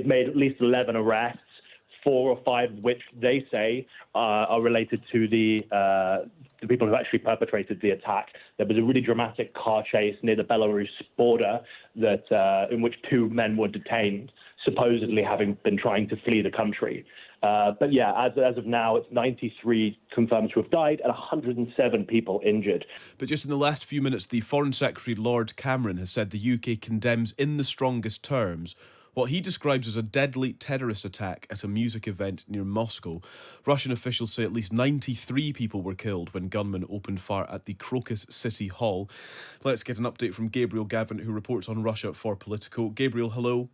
they've made at least 11 arrests, 4 or 5 of which they say are related to the people who actually perpetrated the attack. There was a really dramatic car chase near the Belarus border in which 2 men were detained, supposedly having been trying to flee the country. But yeah, as of now, it's 93 confirmed to have died and 107 people injured. But just in the last few minutes, the Foreign Secretary Lord Cameron has said the UK condemns in the strongest terms what he describes as a deadly terrorist attack at a music event near Moscow. Russian officials say at least 93 people were killed when gunmen opened fire at the Crocus City Hall. Let's get an update from Gabriel Gavin, who reports on Russia for Politico. Gabriel, hello.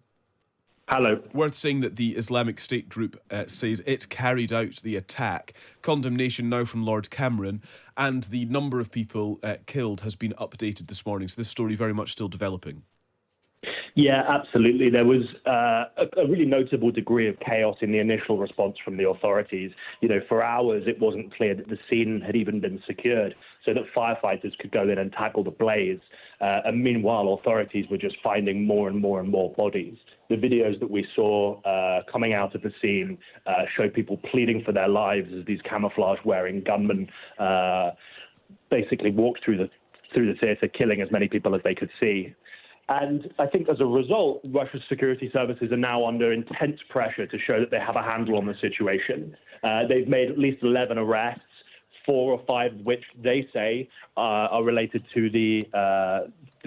Hello. Worth saying that the Islamic State group says it carried out the attack. Condemnation now from Lord Cameron, and the number of people killed has been updated this morning. So this story very much still developing. Yeah, absolutely. There was a really notable degree of chaos in the initial response from the authorities. You know, for hours it wasn't clear that the scene had even been secured so that firefighters could go in and tackle the blaze. And meanwhile, authorities were just finding more and more and more bodies. The videos that we saw coming out of the scene show people pleading for their lives as these camouflage-wearing gunmen basically walked through the theatre, killing as many people as they could see. And I think as a result, Russia's security services are now under intense pressure to show that they have a handle on the situation. They've made at least 11 arrests, 4 or 5 of which they say are related to the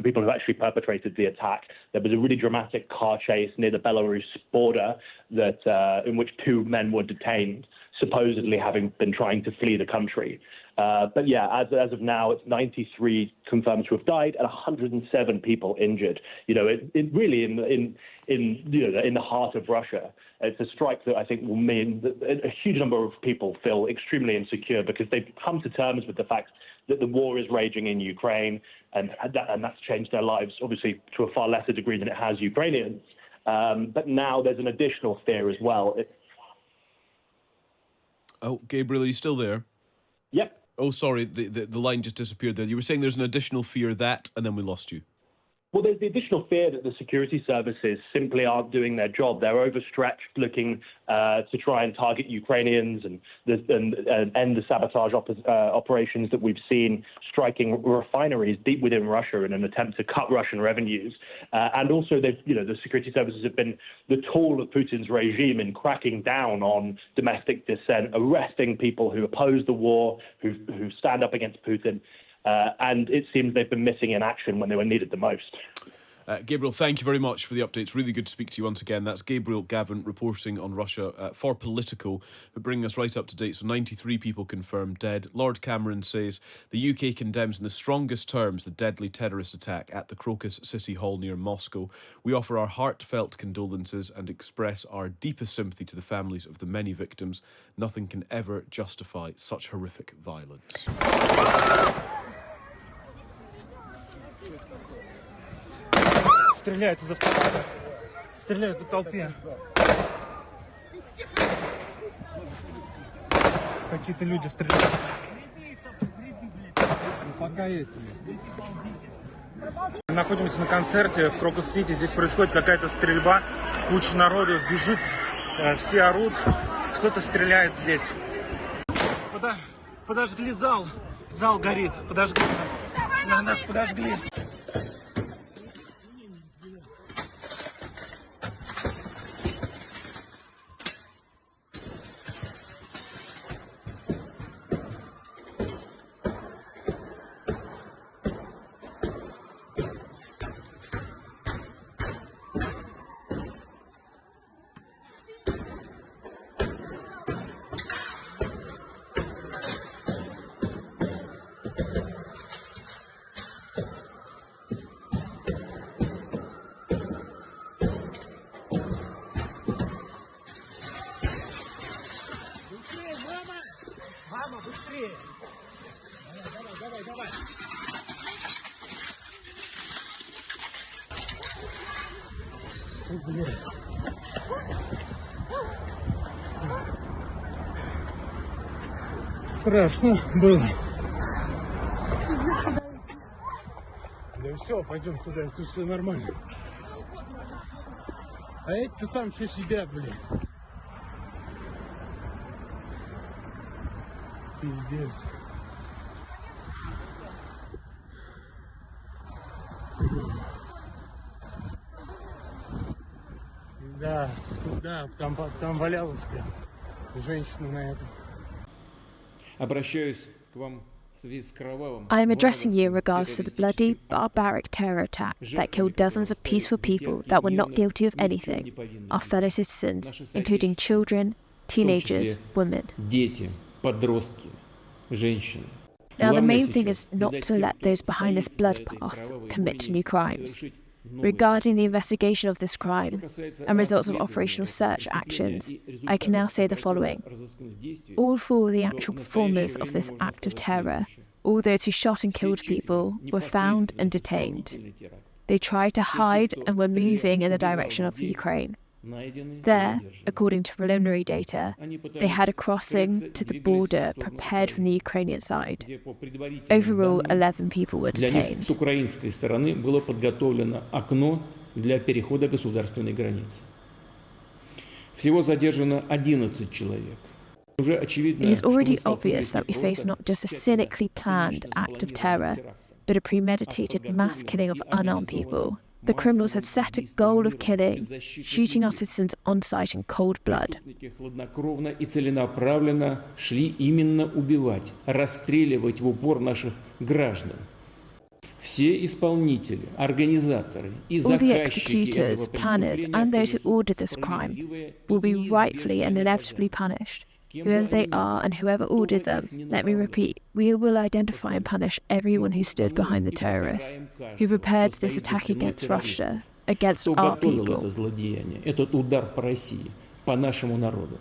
people who actually perpetrated the attack. There was a really dramatic car chase near the Belarus border in which 2 men were detained, supposedly having been trying to flee the country. But yeah, as of now, it's 93 confirmed to have died and 107 people injured. You know, it really in the heart of Russia. It's a strike that I think will mean that a huge number of people feel extremely insecure because they've come to terms with the fact that the war is raging in Ukraine, and that's changed their lives, obviously, to a far lesser degree than it has Ukrainians. But now there's an additional fear as well. Oh, Gabriel, are you still there? Yep. Oh, sorry, the line just disappeared there. You were saying there's an additional fear that, and then we lost you. Well, there's the additional fear that the security services simply aren't doing their job. They're overstretched, looking to try and target Ukrainians and end the sabotage operations that we've seen striking refineries deep within Russia in an attempt to cut Russian revenues. And also, the security services have been the tool of Putin's regime in cracking down on domestic dissent, arresting people who oppose the war, who stand up against Putin. And it seems they've been missing in action when they were needed the most. Gabriel, thank you very much for the updates. Really good to speak to you once again. That's Gabriel Gavin reporting on Russia for Politico, bringing us right up to date. So 93 people confirmed dead. Lord Cameron says the UK condemns in the strongest terms the deadly terrorist attack at the Crocus City Hall near Moscow. We offer our heartfelt condolences and express our deepest sympathy to the families of the many victims. Nothing can ever justify such horrific violence. Стреляют из автомата. Стреляют по толпе. Какие-то люди стреляют. Мы находимся на концерте в Крокус-Сити. Здесь происходит какая-то стрельба. Куча народу бежит. Все орут. Кто-то стреляет здесь. Подожгли зал. Зал горит. Подожгли нас. Нас подожгли. Мама, быстрее! Давай! Страшно было. Да все, пойдем туда, тут все нормально. А эти там что сидят, блин? Пиздец. Да, там валялась прям женщина на этом. Обращаюсь к вам в связи с кровавым. I am addressing you in regards to the bloody, barbaric terror attack that killed dozens of peaceful people that were not guilty of anything, our fellow citizens, including children, teenagers, women. Дети, подростки, женщины. Now, the main thing is not to let those behind this bloodbath commit new crimes. Regarding the investigation of this crime and results of operational search actions, I can now say the following. All four of the actual performers of this act of terror, all those who shot and killed people, were found and detained. They tried to hide and were moving in the direction of Ukraine. There, according to preliminary data, they had a crossing to the border prepared from the Ukrainian side. Overall, 11 people were Для них detained. с украинской стороны было подготовлено окно для перехода государственной границы. Всего задержано 11 человек. Уже очевидно, It is что мы already столкнулись obvious that we не face просто not just a с cynically planned act of terror, but a premeditated mass killing of unarmed people. The criminals had set a goal of killing, shooting our citizens on sight in cold blood. Преступники хладнокровно и целенаправленно шли именно убивать, расстреливать в упор наших граждан. Все исполнители, организаторы и All the заказчики executors, этого planners, преступления and those who понесут ordered this crime справедливое will be и rightfully and неизбежное inevitably наказание. punished. Whoever they are and whoever ordered them, let me repeat, we will identify and punish everyone who stood behind the terrorists, who prepared this attack against Russia, against Кто our готовил people. это злодеяние, этот удар по России, по нашему народу.